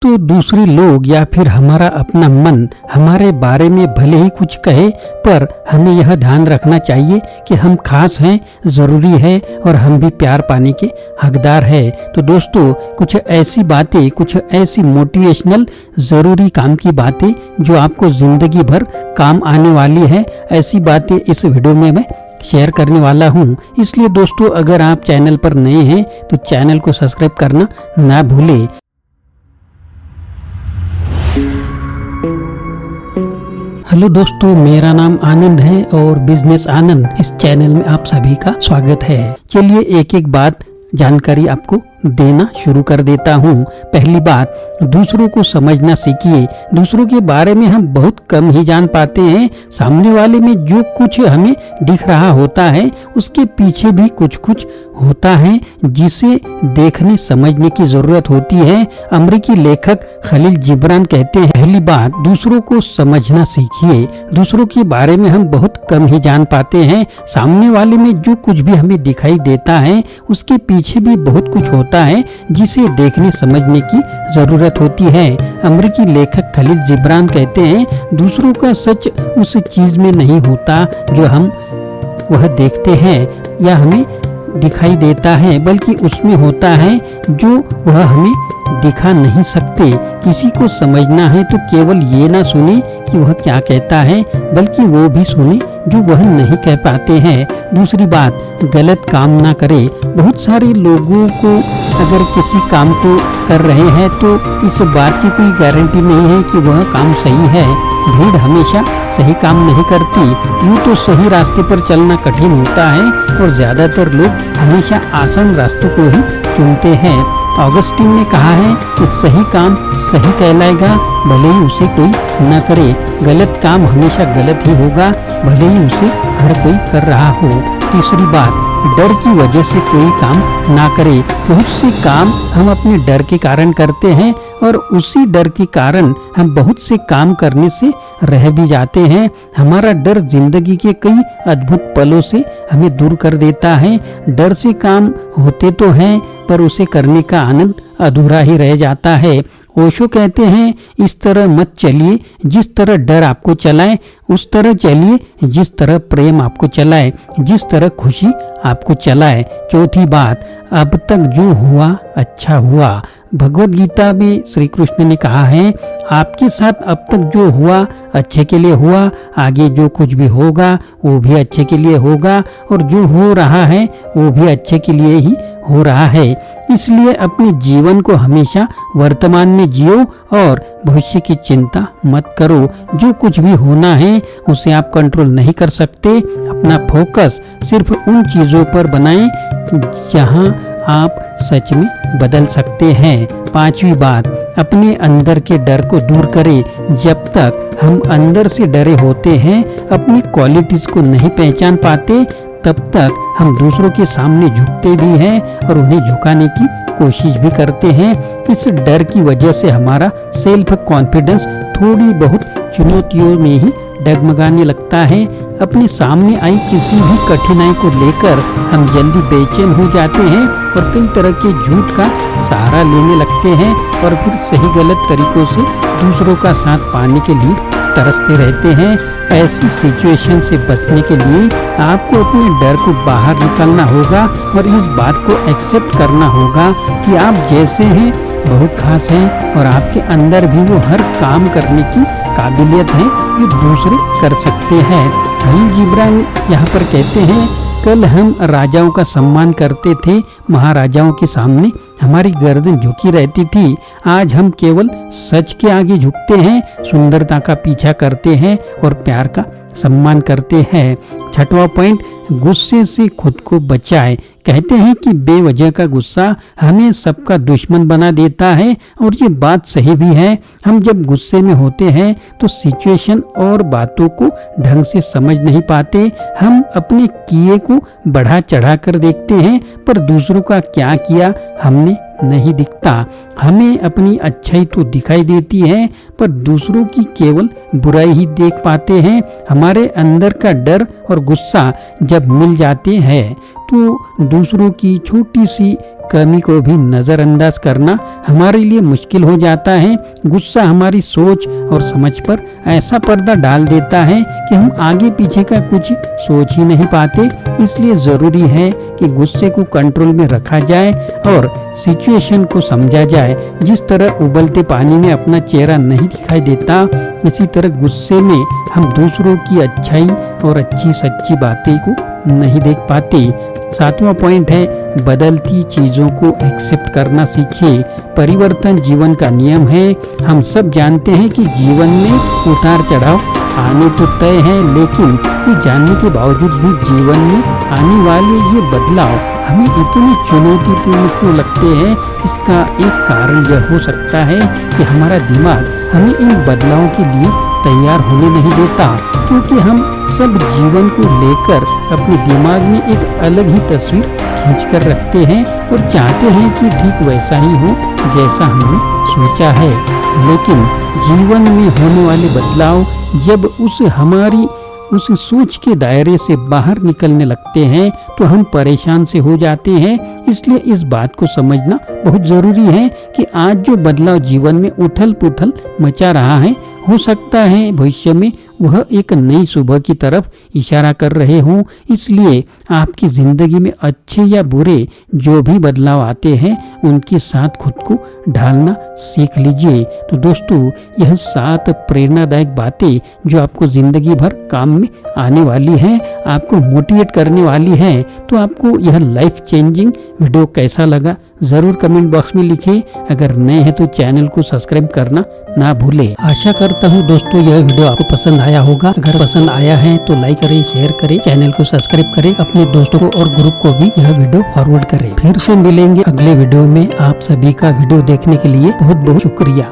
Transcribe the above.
दोस्तों, दूसरे लोग या फिर हमारा अपना मन हमारे बारे में भले ही कुछ कहे, पर हमें यह ध्यान रखना चाहिए कि हम खास हैं, ज़रूरी है और हम भी प्यार पाने के हकदार हैं। तो दोस्तों, कुछ ऐसी बातें, कुछ ऐसी मोटिवेशनल ज़रूरी काम की बातें जो आपको ज़िंदगी भर काम आने वाली है, ऐसी बातें इस वीडियो में मैं शेयर करने वाला हूं। इसलिए दोस्तों, अगर आप चैनल पर नए हैं तो चैनल को सब्सक्राइब करना ना भूलें। हेलो दोस्तों, मेरा नाम आनंद है और बिजनेस आनंद इस चैनल में आप सभी का स्वागत है। चलिए एक एक बात जानकारी आपको देना शुरू कर देता हूँ। पहली बात, दूसरों को समझना सीखिए। दूसरों के बारे में हम बहुत कम ही जान पाते हैं। सामने वाले में जो कुछ हमें दिख रहा होता है उसके पीछे भी कुछ कुछ होता है जिसे देखने समझने की जरूरत होती है। अमेरिकी लेखक खलील जिब्रान कहते हैं, पहली बात, दूसरों को समझना सीखिए। दूसरों के बारे में हम बहुत कम ही जान पाते हैं। सामने वाले में जो कुछ भी हमें दिखाई देता है उसके पीछे भी बहुत कुछ होता है जिसे देखने समझने की जरूरत होती है। अमेरिकी लेखक खलील जिब्रान कहते हैं, दूसरों का सच उस चीज में नहीं होता जो हम वह देखते हैं या हमें दिखाई देता है, बल्कि उसमें होता है जो वह हमें दिखा नहीं सकते। किसी को समझना है तो केवल ये ना सुने कि वह क्या कहता है, बल्कि वो भी सुने जो वह नहीं कह पाते हैं। दूसरी बात, गलत काम ना करें। बहुत सारे लोगों को अगर किसी काम को कर रहे हैं तो इस बात की कोई गारंटी नहीं है कि वह काम सही है। भीड़ हमेशा सही काम नहीं करती। यूँ तो सही रास्ते पर चलना कठिन होता है और ज्यादातर लोग हमेशा आसान रास्तों को ही चुनते हैं। ऑगस्टीन ने कहा है कि सही काम सही कहलाएगा, भले ही उसे कोई न करे। गलत काम हमेशा गलत ही होगा, भले ही उसे हर कोई कर रहा हो। तीसरी बात, डर की वजह से कोई काम ना करे। बहुत से काम हम अपने डर के कारण करते हैं और उसी डर के कारण हम बहुत से काम करने से रह भी जाते हैं। हमारा डर जिंदगी के कई अद्भुत पलों से हमें दूर कर देता है। डर से काम होते तो हैं पर उसे करने का आनंद अधूरा ही रह जाता है। ओशो कहते हैं, इस तरह मत चलिए जिस तरह डर आपको चलाए, उस तरह चलिए जिस तरह प्रेम आपको चलाए, जिस तरह खुशी आपको चलाए। चौथी बात, अब तक जो हुआ अच्छा हुआ। भगवत गीता में श्री कृष्ण ने कहा है, आपके साथ अब तक जो हुआ अच्छे के लिए हुआ, आगे जो कुछ भी होगा वो भी अच्छे के लिए होगा और जो हो रहा है वो भी अच्छे के लिए ही हो रहा है। इसलिए अपने जीवन को हमेशा वर्तमान में जियो और भविष्य की चिंता मत करो। जो कुछ भी होना है उसे आप कंट्रोल नहीं कर सकते। अपना फोकस सिर्फ उन चीजों पर बनाएं जहां आप सच में बदल सकते हैं। पांचवी बात, अपने अंदर के डर को दूर करें। जब तक हम अंदर से डरे होते हैं, अपनी क्वालिटीज को नहीं पहचान पाते, तब तक हम दूसरों के सामने झुकते भी हैं और उन्हें झुकाने की कोशिश भी करते हैं। इस डर की वजह से हमारा सेल्फ कॉन्फिडेंस थोड़ी बहुत चुनौतियों में ही डगमगाने लगता है। अपने सामने आई किसी भी कठिनाई को लेकर हम जल्दी बेचैन हो जाते हैं और कई तरह के झूठ का सहारा लेने लगते हैं और फिर सही गलत तरीकों से दूसरों का साथ पाने के लिए तरसते रहते हैं। ऐसी सिचुएशन से बचने के लिए आपको अपने डर को बाहर निकालना होगा और इस बात को एक्सेप्ट करना होगा कि आप जैसे हैं बहुत खास हैं और आपके अंदर भी वो हर काम करने की काबिलियत है जो दूसरे कर सकते हैं। खलील जिब्रान यहाँ पर कहते हैं, कल हम राजाओं का सम्मान करते थे, महाराजाओं के सामने हमारी गर्दन झुकी रहती थी। आज हम केवल सच के आगे झुकते हैं, सुंदरता का पीछा करते हैं और प्यार का सम्मान करते हैं। छठवां पॉइंट, गुस्से से खुद को बचाए। कहते हैं कि बेवजह का गुस्सा हमें सबका दुश्मन बना देता है और ये बात सही भी है। हम जब गुस्से में होते हैं तो सिचुएशन और बातों को ढंग से समझ नहीं पाते। हम अपने किए को बढ़ा चढ़ा कर देखते हैं पर दूसरों का क्या किया हमने नहीं दिखता। हमें अपनी अच्छाई तो दिखाई देती है पर दूसरों की केवल बुराई ही देख पाते हैं। हमारे अंदर का डर और गुस्सा जब मिल जाते हैं तो दूसरों की छोटी सी कमी को भी नज़रअंदाज करना हमारे लिए मुश्किल हो जाता है। गुस्सा हमारी सोच और समझ पर ऐसा पर्दा डाल देता है कि हम आगे पीछे का कुछ सोच ही नहीं पाते। इसलिए ज़रूरी है कि गुस्से को कंट्रोल में रखा जाए और सिचुएशन को समझा जाए। जिस तरह उबलते पानी में अपना चेहरा नहीं दिखाई देता, इसी तरह गुस्से में हम दूसरों की अच्छाई और अच्छी सच्ची बातें को नहीं देख पाते। 7वां पॉइंट है, बदलती चीज़ों को एक्सेप्ट करना सीखिए। परिवर्तन जीवन का नियम है। हम सब जानते हैं कि जीवन में उतार चढ़ाव आने तो तय है, लेकिन ये जानने के बावजूद भी जीवन में आने वाले ये बदलाव हमें इतने चुनौतीपूर्ण क्यों लगते हैं। इसका एक कारण यह हो सकता है कि हमारा दिमाग हमें इन बदलावों के लिए तैयार होने नहीं देता, क्योंकि हम सब जीवन को लेकर अपने दिमाग में एक अलग ही तस्वीर खींच कर रखते हैं और चाहते हैं कि ठीक वैसा ही हो जैसा हमने सोचा है। लेकिन जीवन में होने वाले बदलाव जब हमारी उस सोच के दायरे से बाहर निकलने लगते हैं तो हम परेशान से हो जाते हैं। इसलिए इस बात को समझना बहुत ज़रूरी है कि आज जो बदलाव जीवन में उथल पुथल मचा रहा है, हो सकता है भविष्य में वह एक नई सुबह की तरफ इशारा कर रहे हों। इसलिए आपकी ज़िंदगी में अच्छे या बुरे जो भी बदलाव आते हैं, उनके साथ खुद को ढालना सीख लीजिए। तो दोस्तों, यह 7 प्रेरणादायक बातें जो आपको ज़िंदगी भर काम में आने वाली हैं, आपको मोटिवेट करने वाली हैं। तो आपको यह लाइफ चेंजिंग वीडियो कैसा लगा ज़रूर कमेंट बॉक्स में लिखिए। अगर नए हैं तो चैनल को सब्सक्राइब करना ना भूलें। आशा करता हूँ दोस्तों यह वीडियो आपको पसंद आया होगा। अगर पसंद आया है तो लाइक करें, शेयर करें, चैनल को सब्सक्राइब करें, अपने दोस्तों को और ग्रुप को भी यह वीडियो फॉरवर्ड करें। फिर से मिलेंगे अगले वीडियो में। आप सभी का वीडियो देखने के लिए बहुत बहुत शुक्रिया।